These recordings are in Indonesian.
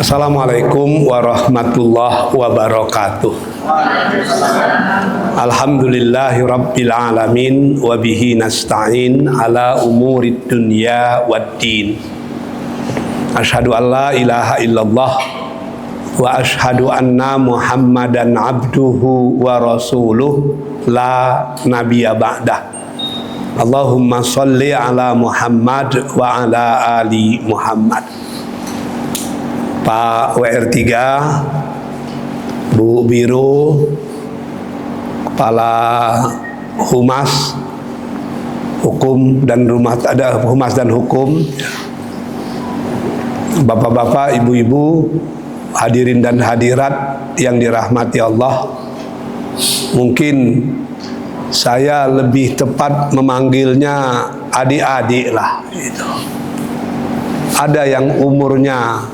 Assalamualaikum warahmatullahi wabarakatuh. Alhamdulillahi rabbil alamin wa bihi nasta'in ala umurid dunya waddin. Asyhadu an la ilaha illallah wa asyhadu anna Muhammadan abduhu wa rasuluh la nabiyya ba'dah. Allahumma sholli ala Muhammad wa ala ali Muhammad. Pak WR3, Bu Biro, Kepala Humas Hukum dan Humas dan Hukum, Bapak-bapak, ibu-ibu, hadirin dan hadirat yang dirahmati Allah. Mungkin saya lebih tepat memanggilnya adik-adik lah gitu. Ada yang umurnya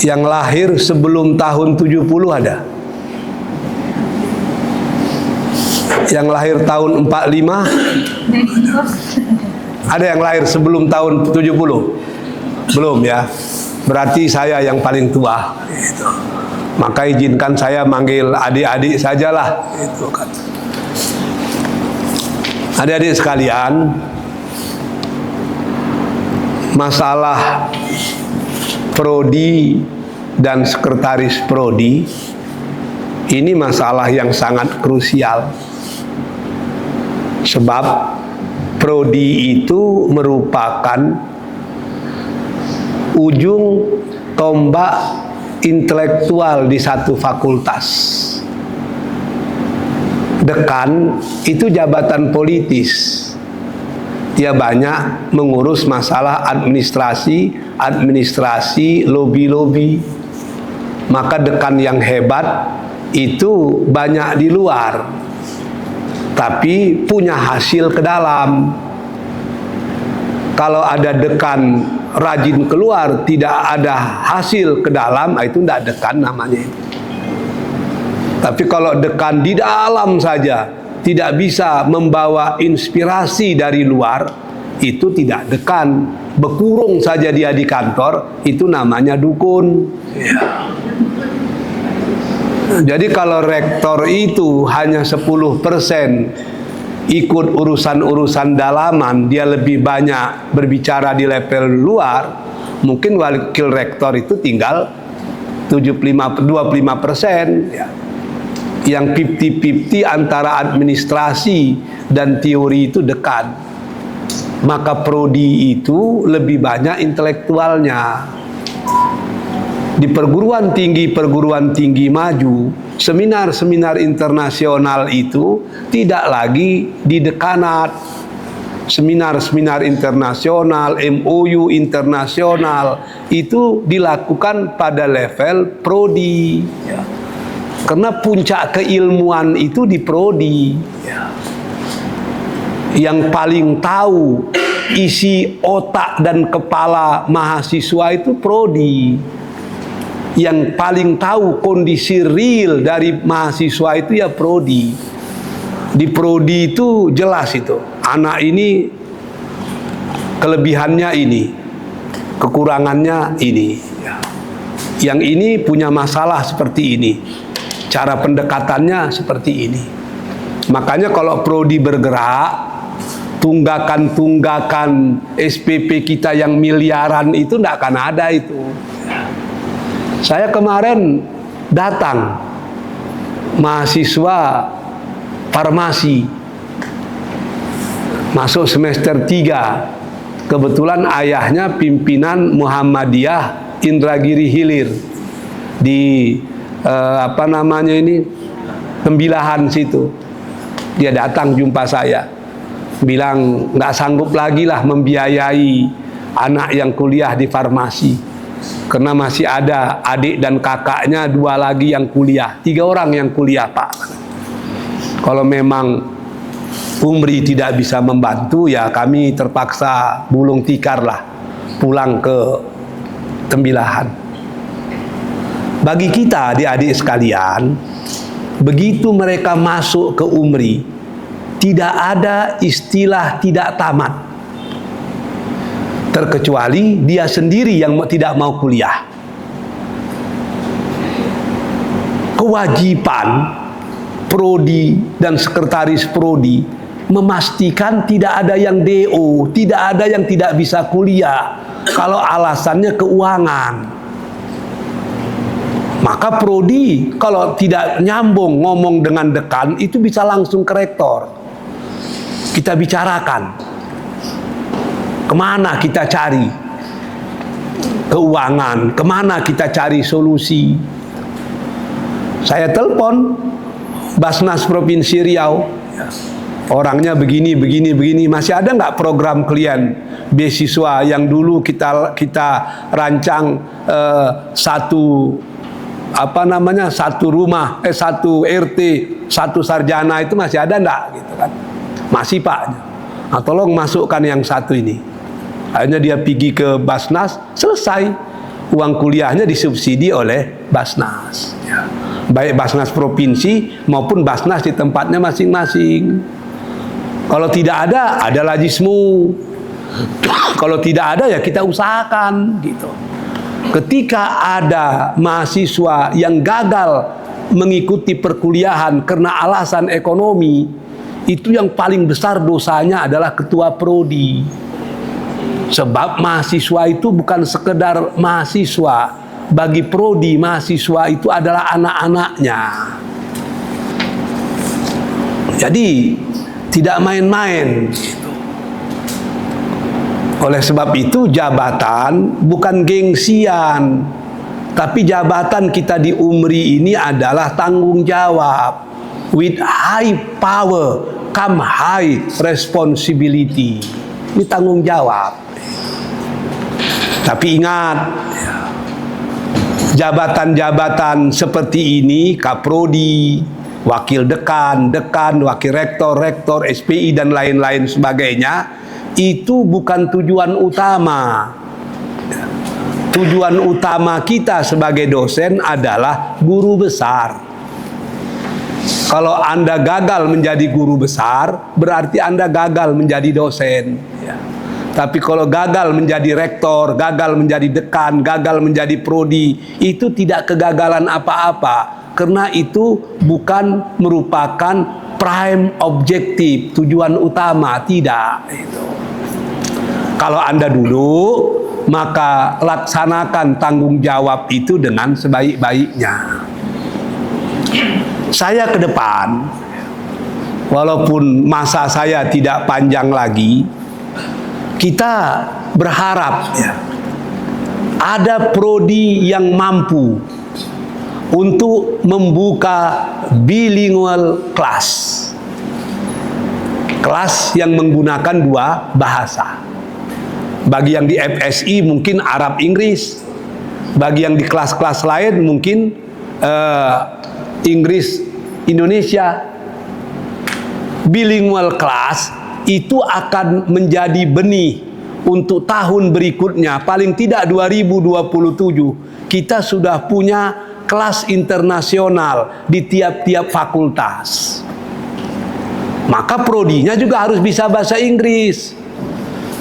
yang lahir sebelum tahun 70 ada. Yang lahir tahun 45 ada yang lahir sebelum tahun 70? Belum ya. Berarti saya yang paling tua gitu. Maka izinkan saya manggil adik-adik sajalah gitu kan. Adik-adik sekalian, masalah prodi dan sekretaris prodi ini masalah yang sangat krusial, sebab prodi itu merupakan ujung tombak intelektual di satu fakultas. Dekan itu jabatan politis. Dia banyak mengurus masalah administrasi, lobi-lobi. Maka dekan yang hebat itu banyak di luar, tapi punya hasil ke dalam. Kalau ada dekan rajin keluar, tidak ada hasil ke dalam, itu tidak dekan namanya. Tapi kalau dekan di dalam saja, tidak bisa membawa inspirasi dari luar, itu tidak dekan. Berkurung saja dia di kantor, itu namanya dukun ya. Jadi kalau rektor itu hanya 10% ikut urusan-urusan dalaman, dia lebih banyak berbicara di level luar, mungkin wakil rektor itu tinggal 25% ya. Yang 50-50 antara administrasi dan teori itu dekat. Maka prodi itu lebih banyak intelektualnya. Di perguruan tinggi maju, seminar-seminar internasional itu tidak lagi di dekanat. Seminar-seminar internasional, MOU internasional itu dilakukan pada level prodi ya. Karena puncak keilmuan itu di prodi ya. Yang paling tahu isi otak dan kepala mahasiswa itu prodi. Yang paling tahu kondisi real dari mahasiswa itu ya prodi. Di prodi itu jelas itu, anak ini kelebihannya ini, kekurangannya ini ya. Yang ini punya masalah seperti ini, cara pendekatannya seperti ini. Makanya kalau prodi bergerak, tunggakan-tunggakan SPP kita yang miliaran itu tidak akan ada itu. Saya kemarin datang mahasiswa farmasi masuk semester 3. Kebetulan ayahnya pimpinan Muhammadiyah Indragiri Hilir di Tembilahan situ. Dia datang jumpa saya, bilang nggak sanggup lagi lah membiayai anak yang kuliah di farmasi, karena masih ada adik dan kakaknya 2 lagi yang kuliah, 3 orang yang kuliah Pak. Kalau memang Umri tidak bisa membantu, ya kami terpaksa gulung tikar lah, pulang ke Tembilahan. Bagi kita adik-adik sekalian, begitu mereka masuk ke Umri, tidak ada istilah tidak tamat. terkecuali dia sendiri yang tidak mau kuliah. Kewajiban prodi dan sekretaris prodi memastikan tidak ada yang DO, tidak ada yang tidak bisa kuliah kalau alasannya keuangan. Maka prodi kalau tidak nyambung ngomong dengan dekan itu bisa langsung ke rektor. Kita bicarakan kemana kita cari keuangan, kemana kita cari solusi. Saya telepon Basnas Provinsi Riau, orangnya begini, masih ada nggak program klien beasiswa yang dulu kita rancang satu rumah, satu RT, satu sarjana, itu masih ada nggak gitu kan? Masih Pak. Nah, tolong masukkan yang satu ini. Akhirnya dia pergi ke Basnas, selesai. Uang kuliahnya disubsidi oleh Basnas. Ya. Baik Basnas Provinsi maupun Basnas di tempatnya masing-masing. Kalau tidak ada Lajismu. Kalau tidak ada ya kita usahakan gitu. Ketika ada mahasiswa yang gagal mengikuti perkuliahan karena alasan ekonomi, itu yang paling besar dosanya adalah ketua prodi. Sebab mahasiswa itu bukan sekedar mahasiswa. Bagi prodi, mahasiswa itu adalah anak-anaknya. Jadi tidak main-main. Oleh sebab itu jabatan bukan gengsian, tapi jabatan kita di UMRI ini adalah tanggung jawab. With high power come high responsibility. Ini tanggung jawab. Tapi ingat, jabatan-jabatan seperti ini, kaprodi, wakil dekan, wakil rektor, SPI dan lain-lain sebagainya, itu bukan tujuan utama. Tujuan utama kita sebagai dosen adalah guru besar. Kalau Anda gagal menjadi guru besar, berarti Anda gagal menjadi dosen. Tapi kalau gagal menjadi rektor, gagal menjadi dekan, gagal menjadi prodi, itu tidak kegagalan apa-apa. Karena itu bukan merupakan prime objektif, tujuan utama, tidak. Kalau Anda duduk, maka laksanakan tanggung jawab itu dengan sebaik-baiknya. Saya ke depan, walaupun masa saya tidak panjang lagi, kita berharap ada prodi yang mampu untuk membuka bilingual class. Kelas yang menggunakan dua bahasa. Bagi yang di FSI mungkin Arab Inggris. Bagi yang di kelas-kelas lain mungkin Inggris Indonesia. Bilingual class itu akan menjadi benih untuk tahun berikutnya. Paling tidak 2027 kita sudah punya kelas internasional di tiap-tiap fakultas. Maka prodinya juga harus bisa bahasa Inggris.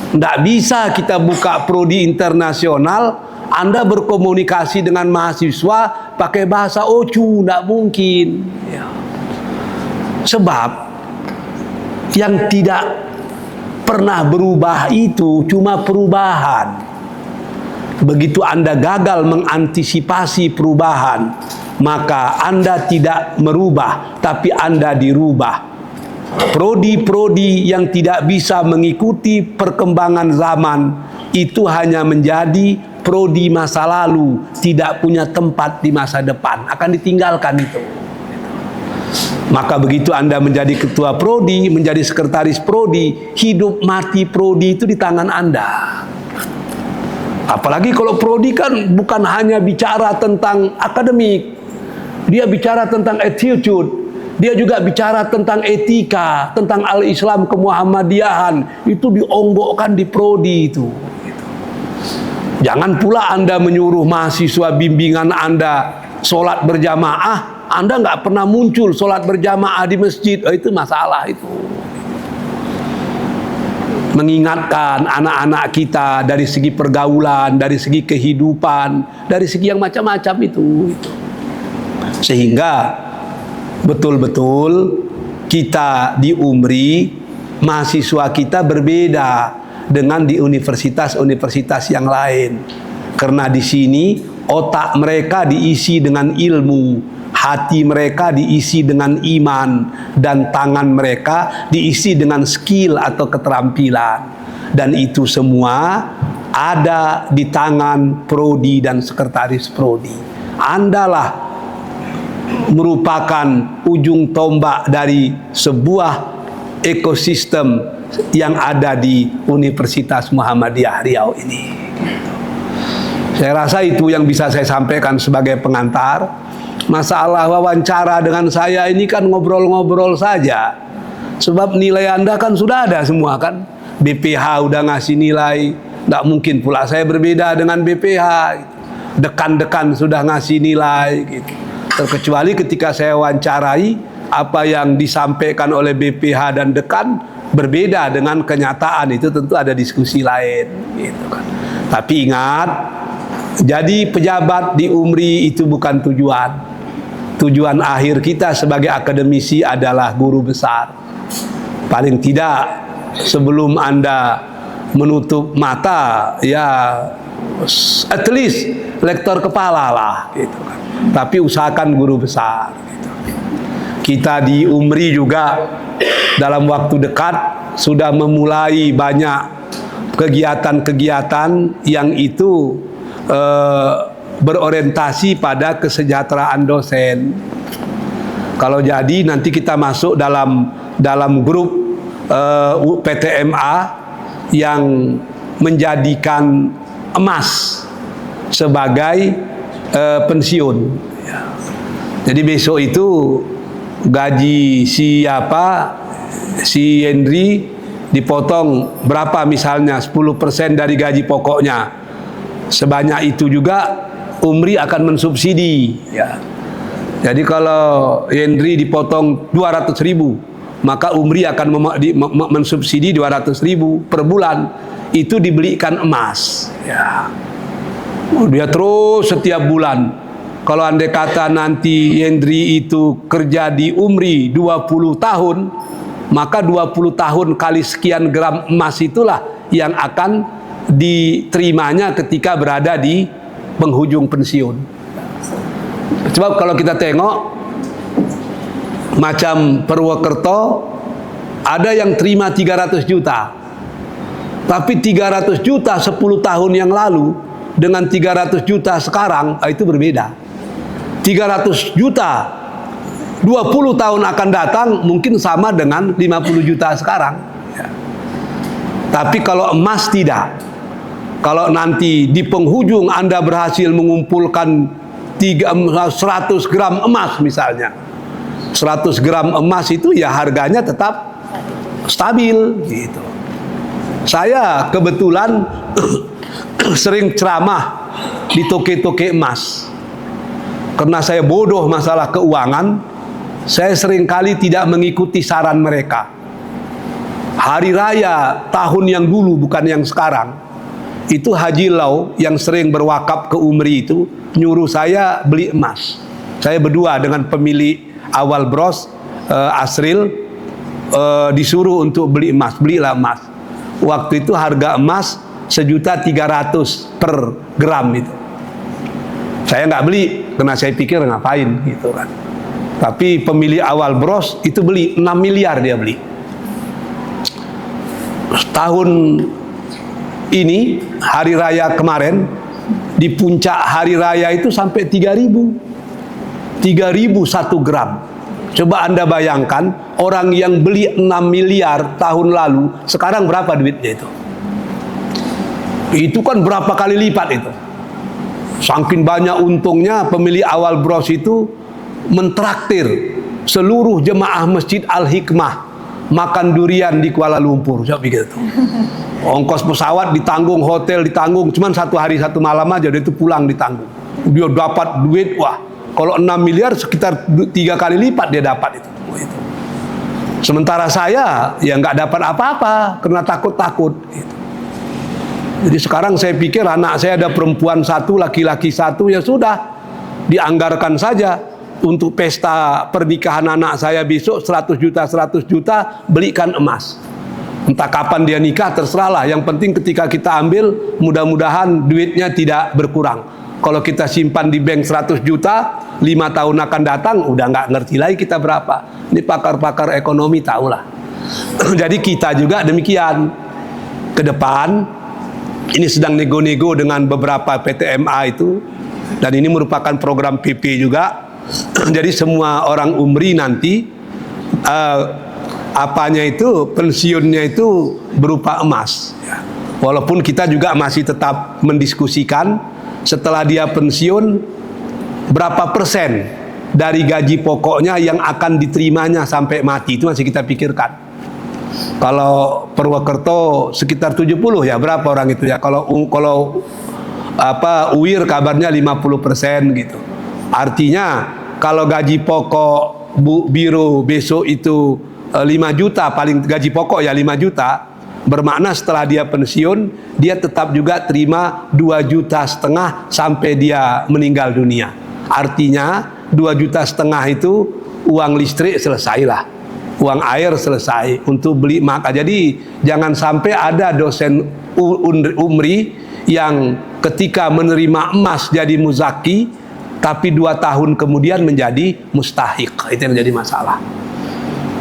Tidak bisa kita buka prodi internasional, Anda berkomunikasi dengan mahasiswa pakai bahasa Ocu, tidak mungkin. Sebab yang tidak pernah berubah itu cuma perubahan. Begitu Anda gagal mengantisipasi perubahan, maka Anda tidak merubah, tapi Anda dirubah. Prodi-prodi yang tidak bisa mengikuti perkembangan zaman itu hanya menjadi prodi masa lalu, tidak punya tempat di masa depan, akan ditinggalkan itu. Maka begitu Anda menjadi ketua prodi, menjadi sekretaris prodi, hidup mati prodi itu di tangan Anda. Apalagi kalau prodi kan bukan hanya bicara tentang akademik, dia bicara tentang attitude, dia juga bicara tentang etika, tentang al-Islam kemuhammadiyahan, itu dionggokkan di prodi itu. Jangan pula Anda menyuruh mahasiswa bimbingan Anda sholat berjamaah, Anda nggak pernah muncul sholat berjamaah di masjid, itu masalah itu. mengingatkan anak-anak kita dari segi pergaulan, dari segi kehidupan, dari segi yang macam-macam itu. Sehingga betul-betul kita di UMRI, mahasiswa kita berbeda dengan di universitas-universitas yang lain. Karena di sini otak mereka diisi dengan ilmu, hati mereka diisi dengan iman, dan tangan mereka diisi dengan skill atau keterampilan. Dan itu semua ada di tangan prodi dan sekretaris prodi. Andalah merupakan ujung tombak dari sebuah ekosistem yang ada di Universitas Muhammadiyah Riau ini. Saya rasa itu yang bisa saya sampaikan sebagai pengantar. Masalah wawancara dengan saya ini kan ngobrol-ngobrol saja. Sebab nilai Anda kan sudah ada semua kan. BPH udah ngasih nilai, nggak mungkin pula saya berbeda dengan BPH. Dekan-dekan sudah ngasih nilai gitu. Terkecuali ketika saya wawancarai, apa yang disampaikan oleh BPH dan dekan berbeda dengan kenyataan, itu tentu ada diskusi lain gitu kan. Tapi ingat, jadi pejabat di UMRI itu bukan tujuan. Tujuan akhir kita sebagai akademisi adalah guru besar. Paling tidak sebelum Anda menutup mata, ya at least lektor kepala lah gitu kan. Tapi usahakan guru besar gitu. Kita di UMRI juga dalam waktu dekat sudah memulai banyak kegiatan-kegiatan yang itu berorientasi pada kesejahteraan dosen. Kalau jadi nanti kita masuk dalam grup PTMA yang menjadikan emas sebagai pensiun. Jadi besok itu gaji si Henry dipotong berapa, misalnya 10% dari gaji pokoknya. Sebanyak itu juga UMRI akan mensubsidi ya. Jadi kalau Henry dipotong 200.000, maka UMRI akan mensubsidi 200.000 per bulan. Itu dibelikan emas ya. Dia terus setiap bulan. Kalau andai kata nanti Henry itu kerja di UMRI 20 tahun, maka 20 tahun kali sekian gram emas itulah yang akan diterimanya ketika berada di penghujung pensiun. Sebab kalau kita tengok macam Purwokerto, ada yang terima 300 juta. Tapi 300 juta 10 tahun yang lalu dengan 300 juta sekarang itu berbeda. 300 juta 20 tahun akan datang mungkin sama dengan 50 juta sekarang ya. Tapi kalau emas tidak. Kalau nanti di penghujung Anda berhasil mengumpulkan 100 gram emas misalnya, 100 gram emas itu ya harganya tetap stabil gitu. Saya kebetulan sering ceramah di toke-toke emas. Karena saya bodoh masalah keuangan, saya seringkali tidak mengikuti saran mereka. Hari raya tahun yang dulu, bukan yang sekarang, itu Haji Lau yang sering berwakaf ke UMRI itu nyuruh saya beli emas. Saya berdua dengan pemilik awal bros, Asril, disuruh untuk beli emas. Belilah emas. Waktu itu harga emas 1.300.000 per gram itu. Saya nggak beli karena saya pikir ngapain gitu kan. Tapi pemilik awal bros itu beli 6 miliar dia beli. Tahun ini hari raya kemarin di puncak hari raya itu sampai 3.000 1 gram. Coba Anda bayangkan orang yang beli 6 miliar tahun lalu sekarang berapa duitnya itu? Itu kan berapa kali lipat itu. Saking banyak untungnya pemilik awal bros itu mentraktir seluruh jemaah Masjid Al-Hikmah makan durian di Kuala Lumpur. Saya pikir itu. Ongkos pesawat ditanggung, hotel ditanggung, cuman 1 hari 1 malam aja dia itu pulang ditanggung. Dia dapat duit, wah, kalau 6 miliar sekitar 3 kali lipat dia dapat itu. Sementara saya ya nggak dapat apa-apa karena takut-takut. Gitu. Jadi sekarang saya pikir anak saya ada perempuan satu, laki-laki satu, ya sudah dianggarkan saja untuk pesta pernikahan anak saya besok 100 juta belikan emas. Entah kapan dia nikah terserahlah. Yang penting ketika kita ambil mudah-mudahan duitnya tidak berkurang. Kalau kita simpan di bank 100 juta 5 tahun akan datang udah nggak ngerti lagi kita berapa. Ini pakar-pakar ekonomi tahulah. Jadi kita juga demikian. Ke depan ini sedang nego-nego dengan beberapa PTMA itu, dan ini merupakan program PP juga. Jadi semua orang umri nanti pensiunnya itu berupa emas. Walaupun kita juga masih tetap mendiskusikan setelah dia pensiun berapa persen dari gaji pokoknya yang akan diterimanya sampai mati, itu masih kita pikirkan. Kalau Purwokerto sekitar 70 ya, berapa orang itu ya? Kalau UIR kabarnya 50% gitu. Artinya kalau gaji pokok Bu Biro besok itu 5 juta, paling gaji pokok ya 5 juta, bermakna setelah dia pensiun dia tetap juga terima 2,5 juta sampai dia meninggal dunia. Artinya 2,5 juta itu uang listrik selesailah, uang air selesai untuk beli makan. Jadi jangan sampai ada dosen umri yang ketika menerima emas jadi muzaki, tapi 2 tahun kemudian menjadi mustahik. Itu yang jadi masalah.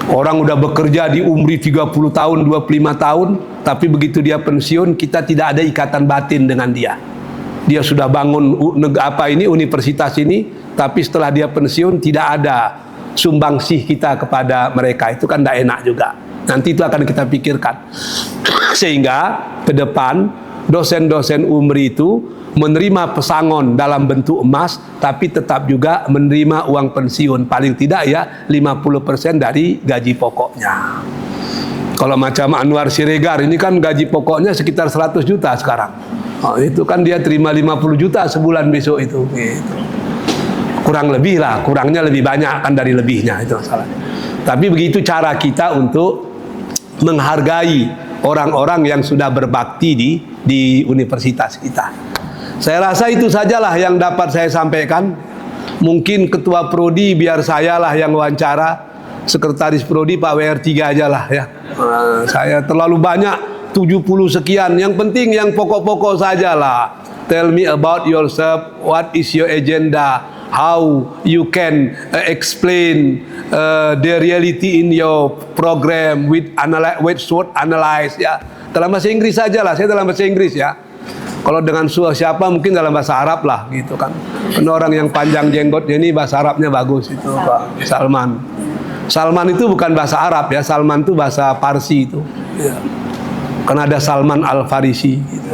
Orang udah bekerja di umri 30 tahun, 25 tahun, tapi begitu dia pensiun kita tidak ada ikatan batin dengan dia. Dia sudah bangun universitas ini, tapi setelah dia pensiun tidak ada sumbangsih kita kepada mereka. Itu kan tidak enak juga. Nanti itu akan kita pikirkan. Sehingga ke depan dosen-dosen umri itu menerima pesangon dalam bentuk emas, tapi tetap juga menerima uang pensiun paling tidak ya 50% dari gaji pokoknya. Kalau macam Anwar Siregar ini kan gaji pokoknya sekitar 100 juta sekarang. Itu kan dia terima 50 juta sebulan besok itu. Gitu. Kurang lebih lah, kurangnya lebih banyak kan dari lebihnya, itu masalahnya. Tapi begitu cara kita untuk menghargai orang-orang yang sudah berbakti di universitas kita. Saya rasa itu sajalah yang dapat saya sampaikan. Mungkin ketua prodi biar saya lah yang wawancara, sekretaris prodi Pak WR3 aja lah ya. Saya terlalu banyak 70 sekian. Yang penting yang pokok-pokok sajalah. Tell me about yourself, what is your agenda, how you can explain the reality in your program with SWOT analyze ya. Dalam bahasa Inggris saja lah, saya dalam bahasa Inggris ya. Kalau dengan siapa mungkin dalam bahasa Arab lah gitu kan. Karena orang yang panjang jenggotnya ini bahasa Arabnya bagus itu Pak Salman. Salman itu bukan bahasa Arab ya, Salman itu bahasa Parsi itu. Ya. Karena ada Salman Al-Farisi gitu.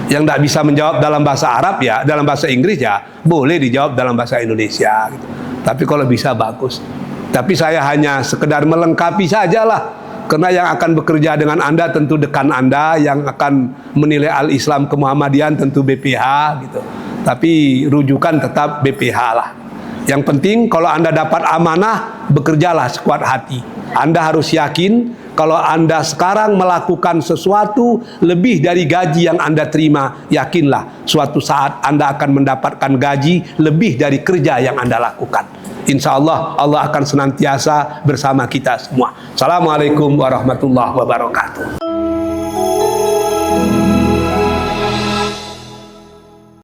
Yang tidak bisa menjawab dalam bahasa Arab ya, dalam bahasa Inggris ya, boleh dijawab dalam bahasa Indonesia gitu. Tapi kalau bisa bagus. Tapi saya hanya sekedar melengkapi sajalah. Karena yang akan bekerja dengan Anda tentu dekan Anda, yang akan menilai Al-Islam Kemuhammadian tentu BPH gitu. Tapi rujukan tetap BPH lah. Yang penting kalau Anda dapat amanah, bekerjalah sekuat hati. Anda harus yakin kalau Anda sekarang melakukan sesuatu lebih dari gaji yang Anda terima, yakinlah suatu saat Anda akan mendapatkan gaji lebih dari kerja yang Anda lakukan. Insya Allah, Allah akan senantiasa bersama kita semua. Assalamualaikum warahmatullahi wabarakatuh.